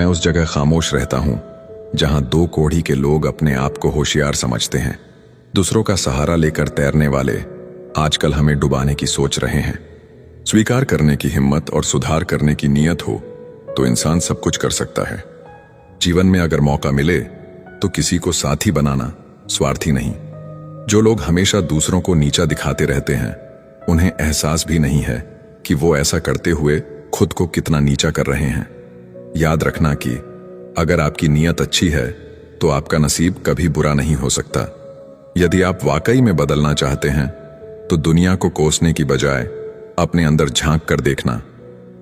मैं उस जगह खामोश रहता हूं जहां दो कोढ़ी के लोग अपने आप को होशियार समझते हैं। दूसरों का सहारा लेकर तैरने वाले आजकल हमें डुबाने की सोच रहे हैं। स्वीकार करने की हिम्मत और सुधार करने की नीयत हो तो इंसान सब कुछ कर सकता है। जीवन में अगर मौका मिले तो किसी को साथी बनाना, स्वार्थी नहीं। जो लोग हमेशा दूसरों को नीचा दिखाते रहते हैं उन्हें एहसास भी नहीं है कि वो ऐसा करते हुए खुद को कितना नीचा कर रहे हैं। याद रखना कि अगर आपकी नीयत अच्छी है तो आपका नसीब कभी बुरा नहीं हो सकता। यदि आप वाकई में बदलना चाहते हैं तो दुनिया को कोसने की बजाय अपने अंदर झांक कर देखना।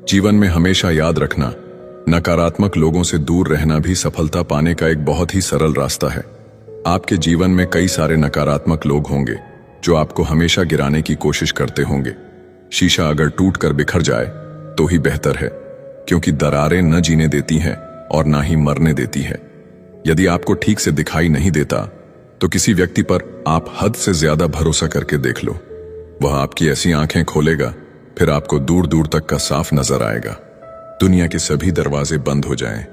जीवन में हमेशा याद रखना, नकारात्मक लोगों से दूर रहना भी सफलता पाने का एक बहुत ही सरल रास्ता है। आपके जीवन में कई सारे नकारात्मक लोग होंगे जो आपको हमेशा गिराने की कोशिश करते होंगे। शीशा अगर टूट कर बिखर जाए तो ही बेहतर है, क्योंकि दरारें न जीने देती हैं और ना ही मरने देती है। यदि आपको ठीक से दिखाई नहीं देता तो किसी व्यक्ति पर आप हद से ज्यादा भरोसा करके देख लो। वह आपकी ऐसी आंखें खोलेगा फिर आपको दूर दूर तक का साफ नजर आएगा। दुनिया के सभी दरवाजे बंद हो जाएं,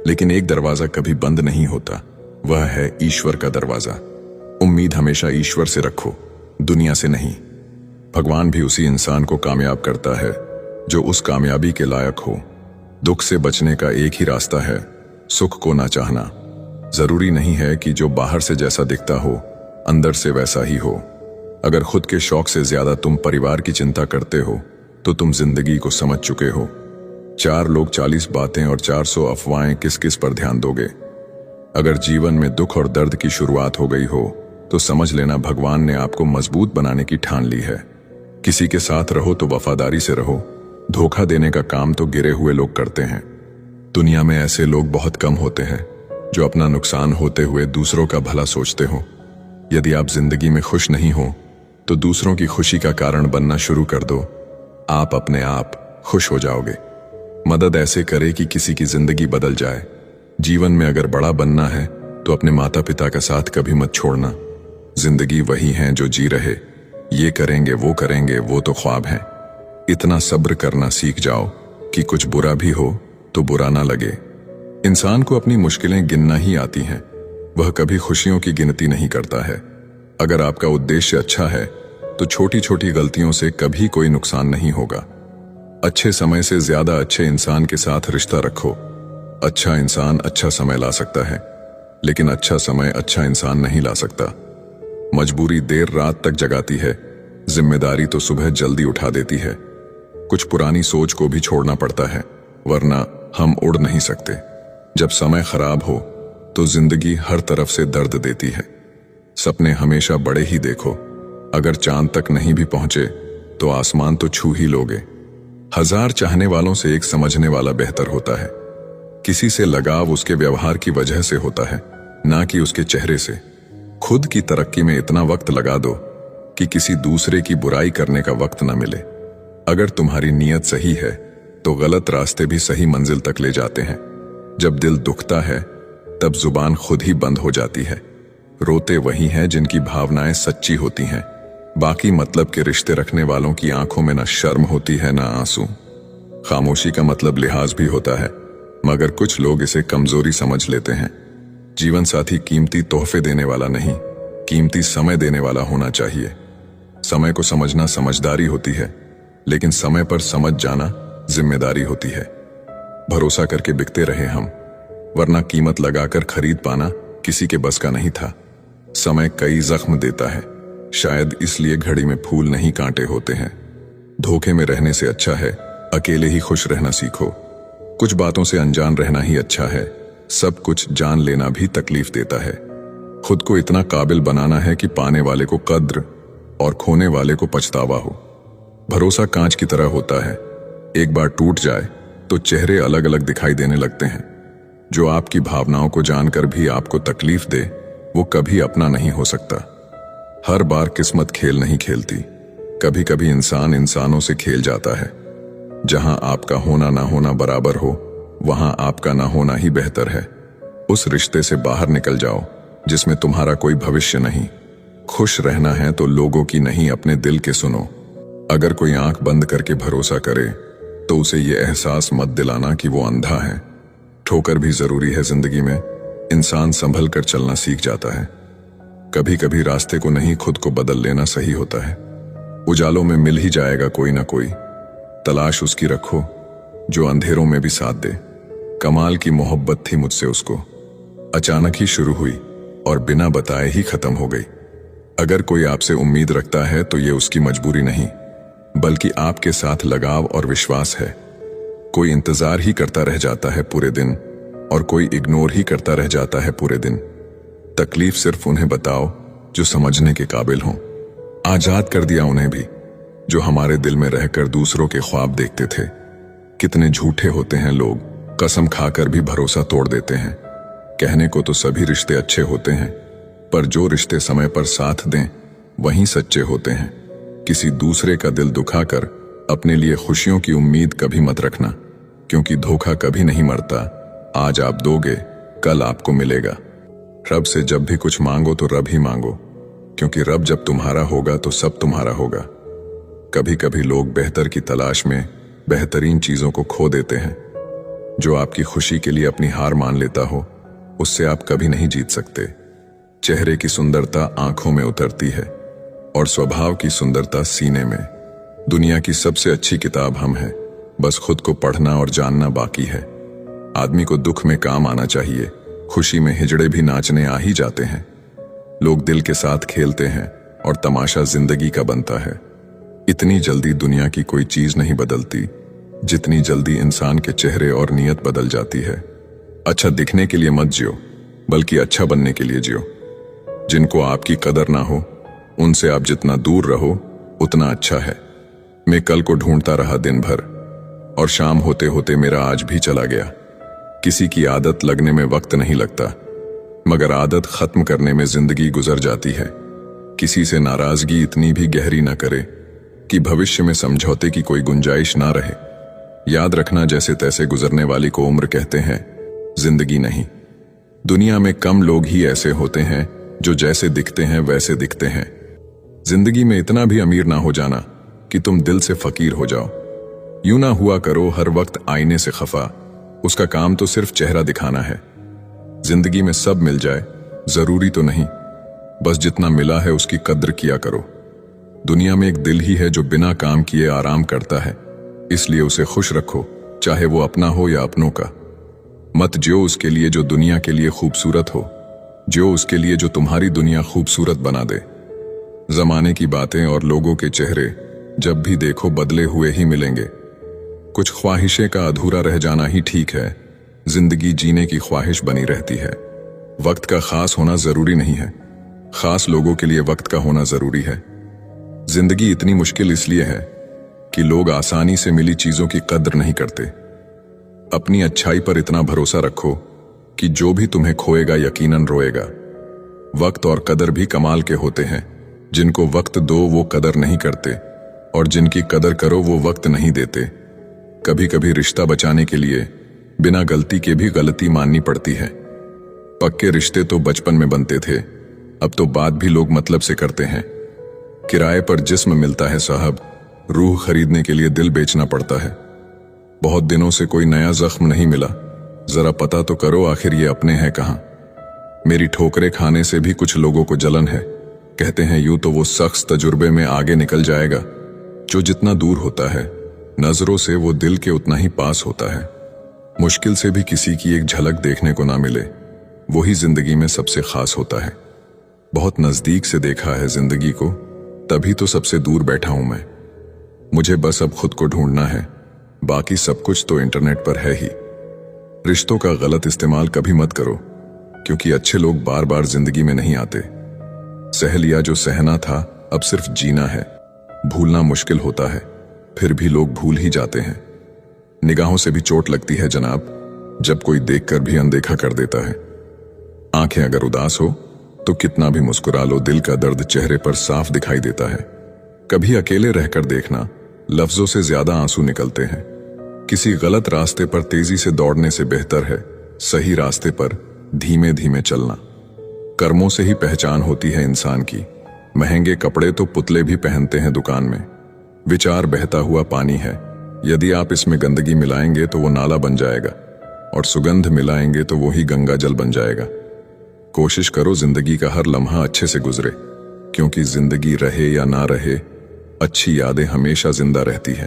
लेकिन एक दरवाजा कभी बंद नहीं होता, वह है ईश्वर का दरवाजा। उम्मीद हमेशा ईश्वर से रखो, दुनिया से नहीं। भगवान भी उसी इंसान को कामयाब करता है जो उस कामयाबी के लायक हो। दुख से बचने का एक ही रास्ता है, सुख को ना चाहना। जरूरी नहीं है कि जो बाहर से जैसा दिखता हो अंदर से वैसा ही हो। अगर खुद के शौक से ज्यादा तुम परिवार की चिंता करते हो तो तुम जिंदगी को समझ चुके हो। 4 लोग 40 बातें और 400 अफवाहें, किस किस पर ध्यान दोगे। अगर जीवन में दुख और दर्द की शुरुआत हो गई हो तो समझ लेना भगवान ने आपको मजबूत बनाने की ठान ली है। किसी के साथ रहो तो वफादारी से रहो, धोखा देने का काम तो गिरे हुए लोग करते हैं। दुनिया में ऐसे लोग बहुत कम होते हैं जो अपना नुकसान होते हुए दूसरों का भला सोचते हो। यदि आप जिंदगी में खुश नहीं हो तो दूसरों की खुशी का कारण बनना शुरू कर दो, आप अपने आप खुश हो जाओगे। मदद ऐसे करे कि किसी की जिंदगी बदल जाए। जीवन में अगर बड़ा बनना है तो अपने माता पिता का साथ कभी मत छोड़ना। जिंदगी वही है जो जी रहे, ये करेंगे वो तो ख्वाब है। इतना सब्र करना सीख जाओ कि कुछ बुरा भी हो तो बुरा ना लगे। इंसान को अपनी मुश्किलें गिनना ही आती हैं, वह कभी खुशियों की गिनती नहीं करता है। अगर आपका उद्देश्य अच्छा है तो छोटी छोटी गलतियों से कभी कोई नुकसान नहीं होगा। अच्छे समय से ज्यादा अच्छे इंसान के साथ रिश्ता रखो। अच्छा इंसान अच्छा समय ला सकता है, लेकिन अच्छा समय अच्छा इंसान नहीं ला सकता। मजबूरी देर रात तक जगाती है, जिम्मेदारी तो सुबह जल्दी उठा देती है। कुछ पुरानी सोच को भी छोड़ना पड़ता है, वरना हम उड़ नहीं सकते। जब समय खराब हो तो जिंदगी हर तरफ से दर्द देती है। सपने हमेशा बड़े ही देखो, अगर चांद तक नहीं भी पहुंचे तो आसमान तो छू ही लोगे। 1000 चाहने वालों से एक समझने वाला बेहतर होता है। किसी से लगाव उसके व्यवहार की वजह से होता है, ना कि उसके चेहरे से। खुद की तरक्की में इतना वक्त लगा दो कि किसी दूसरे की बुराई करने का वक्त ना मिले। अगर तुम्हारी नीयत सही है तो गलत रास्ते भी सही मंजिल तक ले जाते हैं। जब दिल दुखता है तब जुबान खुद ही बंद हो जाती है। रोते वही हैं जिनकी भावनाएं सच्ची होती हैं। बाकी मतलब के रिश्ते रखने वालों की आंखों में ना शर्म होती है ना आंसू। खामोशी का मतलब लिहाज भी होता है, मगर कुछ लोग इसे कमजोरी समझ लेते हैं। जीवन साथी कीमती तोहफे देने वाला नहीं, कीमती समय देने वाला होना चाहिए। समय को समझना समझदारी होती है, लेकिन समय पर समझ जाना जिम्मेदारी होती है। भरोसा करके बिकते रहे हम, वरना कीमत लगाकर खरीद पाना किसी के बस का नहीं था। समय कई जख्म देता है, शायद इसलिए घड़ी में फूल नहीं कांटे होते हैं। धोखे में रहने से अच्छा है अकेले ही खुश रहना सीखो। कुछ बातों से अनजान रहना ही अच्छा है, सब कुछ जान लेना भी तकलीफ देता है। खुद को इतना काबिल बनाना है कि पाने वाले को कद्र और खोने वाले को पछतावा हो। भरोसा कांच की तरह होता है, एक बार टूट जाए तो चेहरे अलग अलग दिखाई देने लगते हैं। जो आपकी भावनाओं को जानकर भी आपको तकलीफ दे वो कभी अपना नहीं हो सकता। हर बार किस्मत खेल नहीं खेलती, कभी कभी इंसान इंसानों से खेल जाता है। जहां आपका होना ना होना बराबर हो वहां आपका ना होना ही बेहतर है। उस रिश्ते से बाहर निकल जाओ जिसमें तुम्हारा कोई भविष्य नहीं। खुश रहना है तो लोगों की नहीं अपने दिल के सुनो। अगर कोई आंख बंद करके भरोसा करे तो उसे ये एहसास मत दिलाना कि वो अंधा है। ठोकर भी जरूरी है जिंदगी में, इंसान संभल कर चलना सीख जाता है। कभी कभी रास्ते को नहीं खुद को बदल लेना सही होता है। उजालों में मिल ही जाएगा कोई ना कोई, तलाश उसकी रखो जो अंधेरों में भी साथ दे। कमाल की मोहब्बत थी मुझसे उसको, अचानक ही शुरू हुई और बिना बताए ही खत्म हो गई। अगर कोई आपसे उम्मीद रखता है तो ये उसकी मजबूरी नहीं, बल्कि आपके साथ लगाव और विश्वास है। कोई इंतजार ही करता रह जाता है पूरे दिन और कोई इग्नोर ही करता रह जाता है पूरे दिन। तकलीफ सिर्फ उन्हें बताओ जो समझने के काबिल हों। आजाद कर दिया उन्हें भी जो हमारे दिल में रहकर दूसरों के ख्वाब देखते थे। कितने झूठे होते हैं लोग, कसम खाकर भी भरोसा तोड़ देते हैं। कहने को तो सभी रिश्ते अच्छे होते हैं, पर जो रिश्ते समय पर साथ दें वहीं सच्चे होते हैं। किसी दूसरे का दिल दुखाकर अपने लिए खुशियों की उम्मीद कभी मत रखना, क्योंकि धोखा कभी नहीं मरता। आज आप दोगे, कल आपको मिलेगा। रब से जब भी कुछ मांगो तो रब ही मांगो, क्योंकि रब जब तुम्हारा होगा तो सब तुम्हारा होगा। कभी कभी लोग बेहतर की तलाश में बेहतरीन चीजों को खो देते हैं। जो आपकी खुशी के लिए अपनी हार मान लेता हो, उससे आप कभी नहीं जीत सकते। चेहरे की सुंदरता आंखों में उतरती है और स्वभाव की सुंदरता सीने में। दुनिया की सबसे अच्छी किताब हम हैं, बस खुद को पढ़ना और जानना बाकी है। आदमी को दुख में काम आना चाहिए, खुशी में हिजड़े भी नाचने आ ही जाते हैं। लोग दिल के साथ खेलते हैं और तमाशा जिंदगी का बनता है। इतनी जल्दी दुनिया की कोई चीज नहीं बदलती जितनी जल्दी इंसान के चेहरे और नीयत बदल जाती है। अच्छा दिखने के लिए मत जियो, बल्कि अच्छा बनने के लिए जियो। जिनको आपकी कदर ना हो, उनसे आप जितना दूर रहो उतना अच्छा है। मैं कल को ढूंढता रहा दिन भर और शाम होते होते मेरा आज भी चला गया। किसी की आदत लगने में वक्त नहीं लगता, मगर आदत खत्म करने में जिंदगी गुजर जाती है। किसी से नाराजगी इतनी भी गहरी ना करे कि भविष्य में समझौते की कोई गुंजाइश ना रहे। याद रखना, जैसे तैसे गुजरने वाली को उम्र कहते हैं, जिंदगी नहीं। दुनिया में कम लोग ही ऐसे होते हैं जो जैसे दिखते हैं वैसे दिखते हैं। जिंदगी में इतना भी अमीर ना हो जाना कि तुम दिल से फकीर हो जाओ। यूं ना हुआ करो हर वक्त आईने से खफा, उसका काम तो सिर्फ चेहरा दिखाना है। जिंदगी में सब मिल जाए जरूरी तो नहीं, बस जितना मिला है उसकी कद्र किया करो। दुनिया में एक दिल ही है जो बिना काम किए आराम करता है, इसलिए उसे खुश रखो, चाहे वो अपना हो या अपनों का। मत जियो उसके लिए जो दुनिया के लिए खूबसूरत हो, जियो उसके लिए जो तुम्हारी दुनिया खूबसूरत बना दे। जमाने की बातें और लोगों के चेहरे जब भी देखो बदले हुए ही मिलेंगे। कुछ ख्वाहिशें का अधूरा रह जाना ही ठीक है, जिंदगी जीने की ख्वाहिश बनी रहती है। वक्त का खास होना जरूरी नहीं है, खास लोगों के लिए वक्त का होना जरूरी है। जिंदगी इतनी मुश्किल इसलिए है कि लोग आसानी से मिली चीजों की कद्र नहीं करते। अपनी अच्छाई पर इतना भरोसा रखो कि जो भी तुम्हें खोएगा यकीनन रोएगा। वक्त और कदर भी कमाल के होते हैं। जिनको वक्त दो वो कदर नहीं करते, और जिनकी कदर करो वो वक्त नहीं देते। कभी कभी रिश्ता बचाने के लिए बिना गलती के भी गलती माननी पड़ती है। पक्के रिश्ते तो बचपन में बनते थे, अब तो बात भी लोग मतलब से करते हैं। किराए पर जिस्म मिलता है साहब, रूह खरीदने के लिए दिल बेचना पड़ता है। बहुत दिनों से कोई नया जख्म नहीं मिला, जरा पता तो करो आखिर ये अपने हैं कहां। मेरी ठोकरें खाने से भी कुछ लोगों को जलन है। कहते हैं यूं तो वो शख्स तजुर्बे में आगे निकल जाएगा, जो जितना दूर होता है नजरों से वो दिल के उतना ही पास होता है। मुश्किल से भी किसी की एक झलक देखने को ना मिले, वही जिंदगी में सबसे खास होता है। बहुत नजदीक से देखा है जिंदगी को, तभी तो सबसे दूर बैठा हूं मैं। मुझे बस अब खुद को ढूंढना है, बाकी सब कुछ तो इंटरनेट पर है ही। रिश्तों का गलत इस्तेमाल कभी मत करो, क्योंकि अच्छे लोग बार बार जिंदगी में नहीं आते। सह लिया जो सहना था, अब सिर्फ जीना है। भूलना मुश्किल होता है, फिर भी लोग भूल ही जाते हैं। निगाहों से भी चोट लगती है जनाब, जब कोई देखकर भी अनदेखा कर देता है। आंखें अगर उदास हो तो कितना भी मुस्कुरा लो, दिल का दर्द चेहरे पर साफ दिखाई देता है। कभी अकेले रहकर देखना, लफ्जों से ज्यादा आंसू निकलते हैं। किसी गलत रास्ते पर तेजी से दौड़ने से बेहतर है सही रास्ते पर धीमे धीमे चलना। कर्मों से ही पहचान होती है इंसान की। महंगे कपड़े तो पुतले भी पहनते हैं दुकान में। विचार बहता हुआ पानी है, यदि आप इसमें गंदगी मिलाएंगे तो वो नाला बन जाएगा। और सुगंध मिलाएंगे तो वो ही गंगा जल बन जाएगा। कोशिश करो जिंदगी का हर लम्हा अच्छे से गुजरे, क्योंकि जिंदगी रहे या ना रहे, अच्छी यादें हमेशा जिंदा रहती है।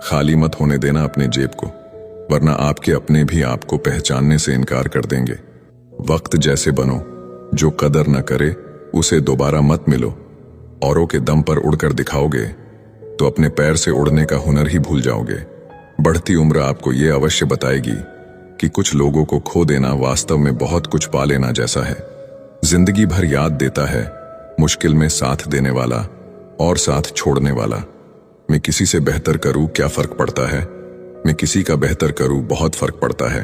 खाली मत होने देना अपने जेब को, वरना आपके अपने भी आपको पहचानने से इनकार कर देंगे। वक्त जैसे बनो, जो कदर न करे उसे दोबारा मत मिलो। औरों के दम पर उड़कर दिखाओगे तो अपने पैर से उड़ने का हुनर ही भूल जाओगे। बढ़ती उम्र आपको ये अवश्य बताएगी कि कुछ लोगों को खो देना वास्तव में बहुत कुछ पा लेना जैसा है। जिंदगी भर याद देता है मुश्किल में साथ देने वाला और साथ छोड़ने वाला। मैं किसी से बेहतर करूं क्या फर्क पड़ता है, मैं किसी का बेहतर करूं बहुत फर्क पड़ता है।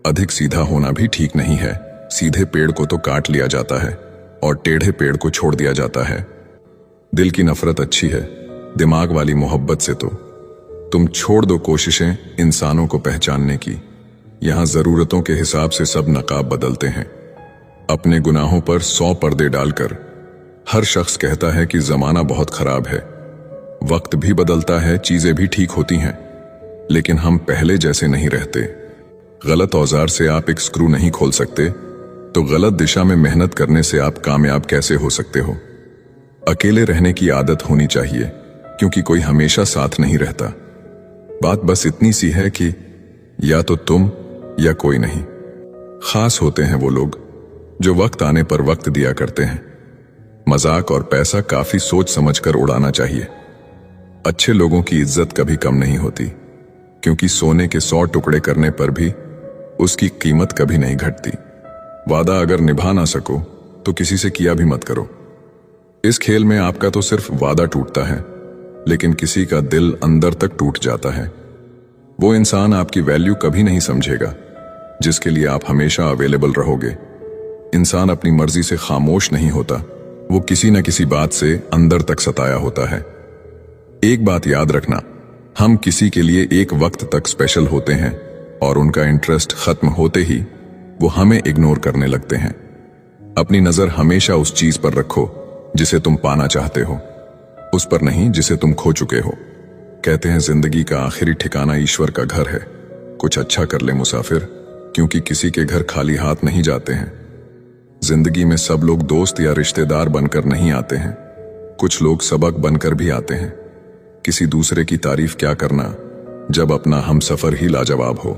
अधिक सीधा होना भी ठीक नहीं है, सीधे पेड़ को तो काट लिया जाता है और टेढ़े पेड़ को छोड़ दिया जाता है। दिल की नफरत अच्छी है, दिमाग वाली मोहब्बत से तो तुम छोड़ दो कोशिशें इंसानों को पहचानने की। यहां जरूरतों के हिसाब से सब नकाब बदलते हैं। अपने गुनाहों पर 100 पर्दे डालकर हर शख्स कहता है कि जमाना बहुत खराब है। वक्त भी बदलता है, चीजें भी ठीक होती हैं, लेकिन हम पहले जैसे नहीं रहते। गलत औजार से आप एक स्क्रू नहीं खोल सकते, तो गलत दिशा में मेहनत करने से आप कामयाब कैसे हो सकते हो। अकेले रहने की आदत होनी चाहिए, क्योंकि कोई हमेशा साथ नहीं रहता। बात बस इतनी सी है कि या तो तुम या कोई नहीं। खास होते हैं वो लोग जो वक्त आने पर वक्त दिया करते हैं। मजाक और पैसा काफी सोच समझकर उड़ाना चाहिए। अच्छे लोगों की इज्जत कभी कम नहीं होती, क्योंकि सोने के 100 टुकड़े करने पर भी उसकी कीमत कभी नहीं घटती। वादा अगर निभा ना सको तो किसी से किया भी मत करो। इस खेल में आपका तो सिर्फ वादा टूटता है, लेकिन किसी का दिल अंदर तक टूट जाता है। वो इंसान आपकी वैल्यू कभी नहीं समझेगा जिसके लिए आप हमेशा अवेलेबल रहोगे। इंसान अपनी मर्जी से खामोश नहीं होता, वो किसी न किसी बात से अंदर तक सताया होता है। एक बात याद रखना, हम किसी के लिए एक वक्त तक स्पेशल होते हैं और उनका इंटरेस्ट खत्म होते ही वो हमें इग्नोर करने लगते हैं। अपनी नजर हमेशा उस चीज पर रखो जिसे तुम पाना चाहते हो, उस पर नहीं जिसे तुम खो चुके हो। कहते हैं जिंदगी का आखिरी ठिकाना ईश्वर का घर है। कुछ अच्छा कर ले मुसाफिर, क्योंकि किसी के घर खाली हाथ नहीं जाते हैं। जिंदगी में सब लोग दोस्त या रिश्तेदार बनकर नहीं आते हैं, कुछ लोग सबक बनकर भी आते हैं। किसी दूसरे की तारीफ क्या करना जब अपना हमसफर ही लाजवाब हो।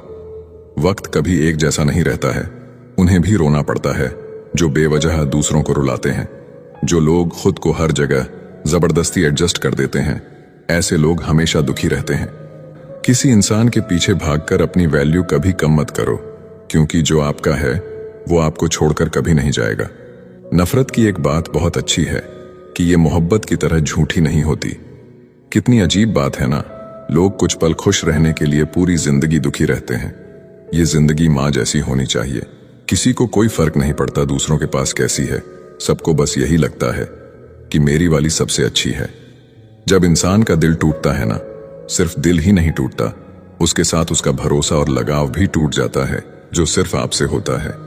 वक्त कभी एक जैसा नहीं रहता है, उन्हें भी रोना पड़ता है जो बेवजह दूसरों को रुलाते हैं। जो लोग खुद को हर जगह जबरदस्ती एडजस्ट कर देते हैं, ऐसे लोग हमेशा दुखी रहते हैं। किसी इंसान के पीछे भागकर अपनी वैल्यू कभी कम मत करो, क्योंकि जो आपका है वो आपको छोड़कर कभी नहीं जाएगा। नफरत की एक बात बहुत अच्छी है कि ये मोहब्बत की तरह झूठी नहीं होती। कितनी अजीब बात है ना, लोग कुछ पल खुश रहने के लिए पूरी जिंदगी दुखी रहते हैं। ये जिंदगी माँ जैसी होनी चाहिए, किसी को कोई फर्क नहीं पड़ता दूसरों के पास कैसी है। सबको बस यही लगता है कि मेरी वाली सबसे अच्छी है। जब इंसान का दिल टूटता है ना, सिर्फ दिल ही नहीं टूटता, उसके साथ उसका भरोसा और लगाव भी टूट जाता है, जो सिर्फ आपसे होता है।